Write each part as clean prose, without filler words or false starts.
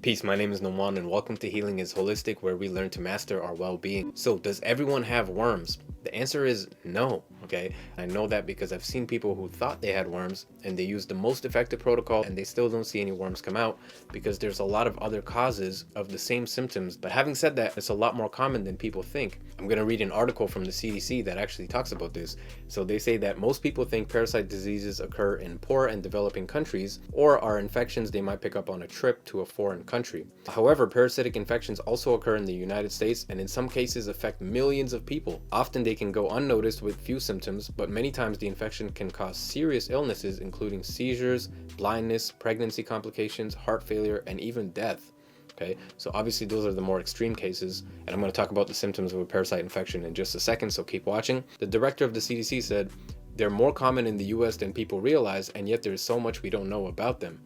Peace, my name is Noman and welcome to Healing is Holistic, where we learn to master our well-being. So does everyone have worms? The answer is no, okay? I know that because I've seen people who thought they had worms and they used the most effective protocol and they still don't see any worms come out because there's a lot of other causes of the same symptoms. But having said that, it's a lot more common than people think. I'm gonna read an article from the CDC that actually talks about this. So they say that most people think parasite diseases occur in poor and developing countries or are infections they might pick up on a trip to a foreign country. However, parasitic infections also occur in the United States and in some cases affect millions of people. Often they can go unnoticed with few symptoms, but many times the infection can cause serious illnesses including seizures, blindness, pregnancy complications, heart failure, and even death. Okay, so obviously those are the more extreme cases, and I'm going to talk about the symptoms of a parasite infection in just a second, so keep watching. The director of the CDC said, "They're more common in the US than people realize, and yet there's so much we don't know about them."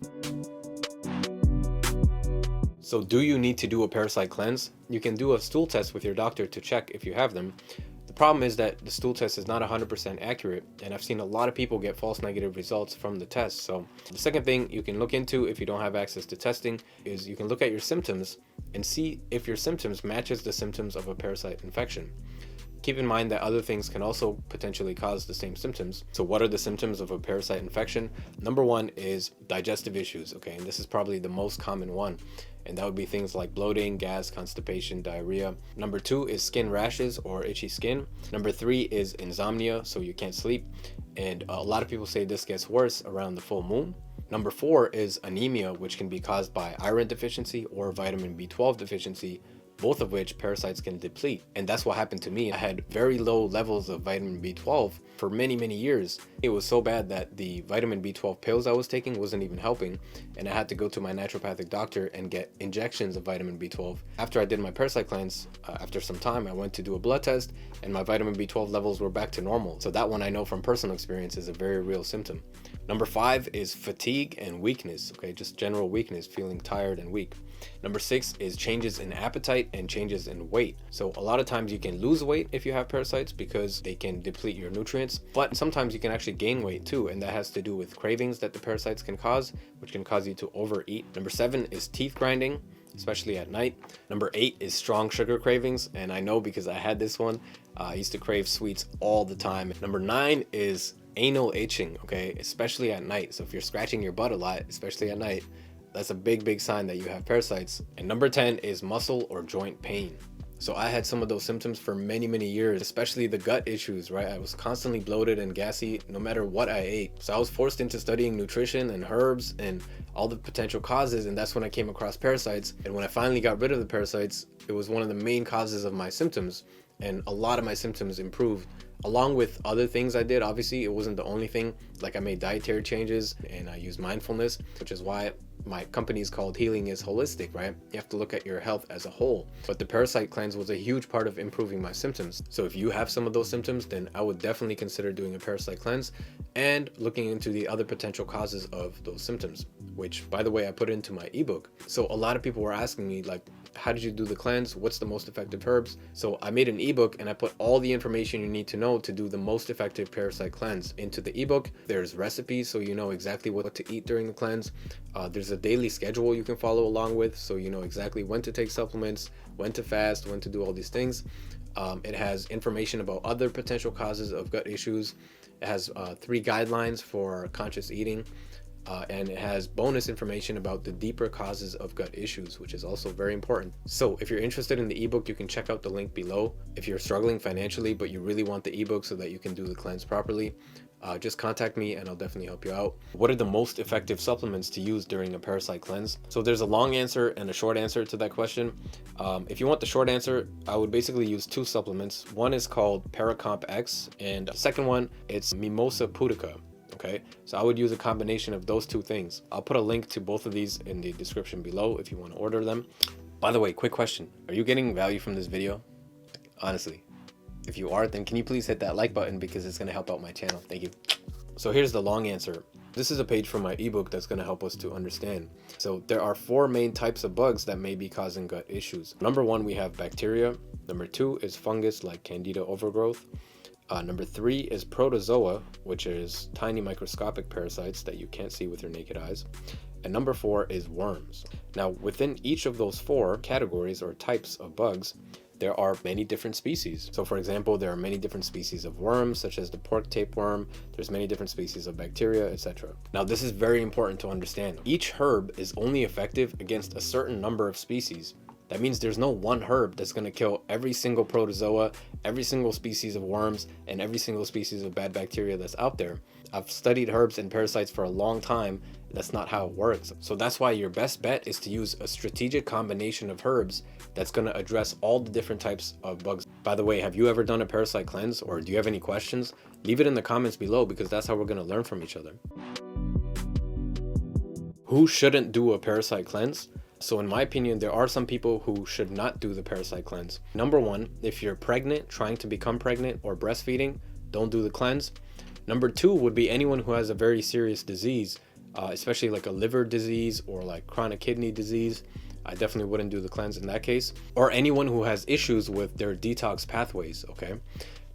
So do you need to do a parasite cleanse? You can do a stool test with your doctor to check if you have them. The problem is that the stool test is not 100% accurate, and I've seen a lot of people get false negative results from the test. So the second thing you can look into if you don't have access to testing is you can look at your symptoms and see if your symptoms matches the symptoms of a parasite infection. Keep in mind that other things can also potentially cause the same symptoms. So what are the symptoms of a parasite infection? Number one is digestive issues, okay? And this is probably the most common one. And that would be things like bloating, gas, constipation, diarrhea. Number two is skin rashes or itchy skin. Number three is insomnia, so you can't sleep. And a lot of people say this gets worse around the full moon. Number four is anemia, which can be caused by iron deficiency or vitamin B12 deficiency, both of which parasites can deplete. And that's what happened to me. I had very low levels of vitamin B12 for many years. It was so bad that the vitamin B12 pills I was taking wasn't even helping, and I had to go to my naturopathic doctor and get injections of vitamin B12. After I did my parasite cleanse, after some time I went to do a blood test and my vitamin B12 levels were back to normal. So that one I know from personal experience is a very real symptom. Number five is fatigue and weakness, okay, just general weakness, feeling tired and weak. Number six is changes in appetite and changes in weight. So a lot of times you can lose weight if you have parasites because they can deplete your nutrients, but sometimes you can actually gain weight too, and that has to do with cravings that the parasites can cause, which can cause you to overeat. Number seven is teeth grinding, especially at night. Number eight is strong sugar cravings, and I know because I had this one. I used to crave sweets all the time. Number nine is anal itching, okay, especially at night. So if you're scratching your butt a lot, especially at night, that's a big sign that you have parasites. And number 10 is muscle or joint pain. So I had some of those symptoms for many years, especially the gut issues, right? I was constantly bloated and gassy no matter what I ate. So I was forced into studying nutrition and herbs and all the potential causes, and that's when I came across parasites. And when I finally got rid of the parasites, it was one of the main causes of my symptoms, and a lot of my symptoms improved. Along with other things I did, obviously it wasn't the only thing. Like I made dietary changes and I used mindfulness, which is why my company is called Healing is Holistic, right? You have to look at your health as a whole. But the parasite cleanse was a huge part of improving my symptoms. So if you have some of those symptoms, then I would definitely consider doing a parasite cleanse and looking into the other potential causes of those symptoms, which by the way, I put into my ebook. So a lot of people were asking me like, how did you do the cleanse? What's the most effective herbs? So I made an ebook and I put all the information you need to know to do the most effective parasite cleanse into the ebook. There's recipes so you know exactly what to eat during the cleanse. There's a daily schedule you can follow along with, so you know exactly when to take supplements, when to fast, when to do all these things. It has information about other potential causes of gut issues. It has 3 guidelines for conscious eating. And it has bonus information about the deeper causes of gut issues, which is also very important. So if you're interested in the ebook, you can check out the link below. If you're struggling financially, but you really want the ebook so that you can do the cleanse properly, just contact me and I'll definitely help you out. What are the most effective supplements to use during a parasite cleanse? So there's a long answer and a short answer to that question. If you want the short answer, I would basically use 2 supplements. One is called ParaCompx, and the second one, it's Mimosa Pudica. Okay, so I would use a combination of those 2 things. I'll put a link to both of these in the description below if you want to order them. By the way, quick question. Are you getting value from this video? Honestly, if you are, then can you please hit that like button because it's going to help out my channel. Thank you. So here's the long answer. This is a page from my ebook that's going to help us to understand. So there are 4 main types of bugs that may be causing gut issues. Number 1, we have bacteria. Number 2 is fungus like candida overgrowth. Number 3 is protozoa, which is tiny microscopic parasites that you can't see with your naked eyes. And number 4 is worms. Now, within each of those 4 categories or types of bugs, there are many different species. So for example, there are many different species of worms, such as the pork tapeworm. There's many different species of bacteria, etc. Now, this is very important to understand. Each herb is only effective against a certain number of species. That means there's no one herb that's going to kill every single protozoa, every single species of worms, and every single species of bad bacteria that's out there. I've studied herbs and parasites for a long time. That's not how it works. So that's why your best bet is to use a strategic combination of herbs that's going to address all the different types of bugs. By the way, have you ever done a parasite cleanse, or do you have any questions? Leave it in the comments below, because that's how we're going to learn from each other. Who shouldn't do a parasite cleanse? So in my opinion, there are some people who should not do the parasite cleanse. Number 1, if you're pregnant, trying to become pregnant, or breastfeeding, don't do the cleanse. Number 2 would be anyone who has a very serious disease, especially like a liver disease or like chronic kidney disease. I definitely wouldn't do the cleanse in that case. Or anyone who has issues with their detox pathways, okay?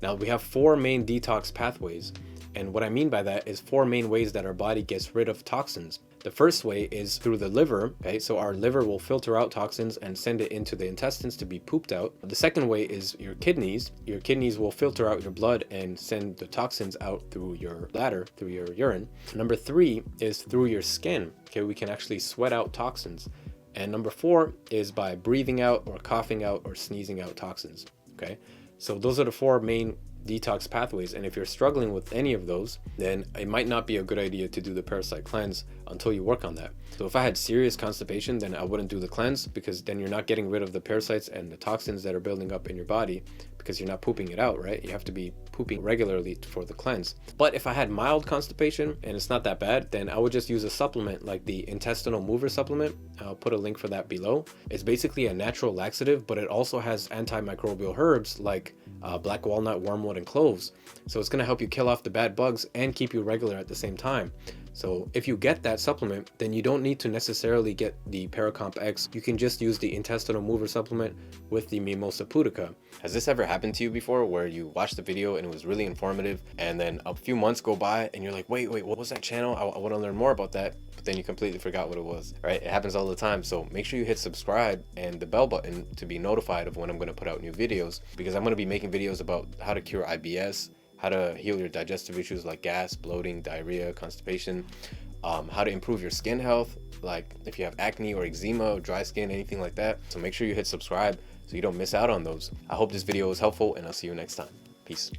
Now, we have 4 main detox pathways. And what I mean by that is 4 main ways that our body gets rid of toxins. The first way is through the liver, okay? So our liver will filter out toxins and send it into the intestines to be pooped out. The second way is your kidneys. Your kidneys will filter out your blood and send the toxins out through your bladder, through your urine. Number 3 is through your skin, okay? We can actually sweat out toxins. And number 4 is by breathing out or coughing out or sneezing out toxins, okay? So those are the 4 main detox pathways, and if you're struggling with any of those, then it might not be a good idea to do the parasite cleanse until you work on that. So if I had serious constipation, then I wouldn't do the cleanse, because then you're not getting rid of the parasites and the toxins that are building up in your body, because you're not pooping it out, right? You have to be pooping regularly for the cleanse. But if I had mild constipation and it's not that bad, then I would just use a supplement like the intestinal mover supplement. I'll put a link for that below. It's basically a natural laxative, but it also has antimicrobial herbs like black walnut, wormwood, and cloves. So it's going to help you kill off the bad bugs and keep you regular at the same time. So if you get that supplement, then you don't need to necessarily get the ParaCompx. You can just use the intestinal mover supplement with the Mimosa Pudica. Has this ever happened to you before, where you watched the video and it was really informative, and then a few months go by and you're like, wait, what was that channel? I want to learn more about that. But then you completely forgot what it was, right? It happens all the time. So make sure you hit subscribe and the bell button to be notified of when I'm going to put out new videos, because I'm going to be making videos about how to cure IBS, how to heal your digestive issues like gas, bloating, diarrhea, constipation, how to improve your skin health, like if you have acne or eczema or dry skin, anything like that. So make sure you hit subscribe so you don't miss out on those. I hope this video was helpful, and I'll see you next time. Peace.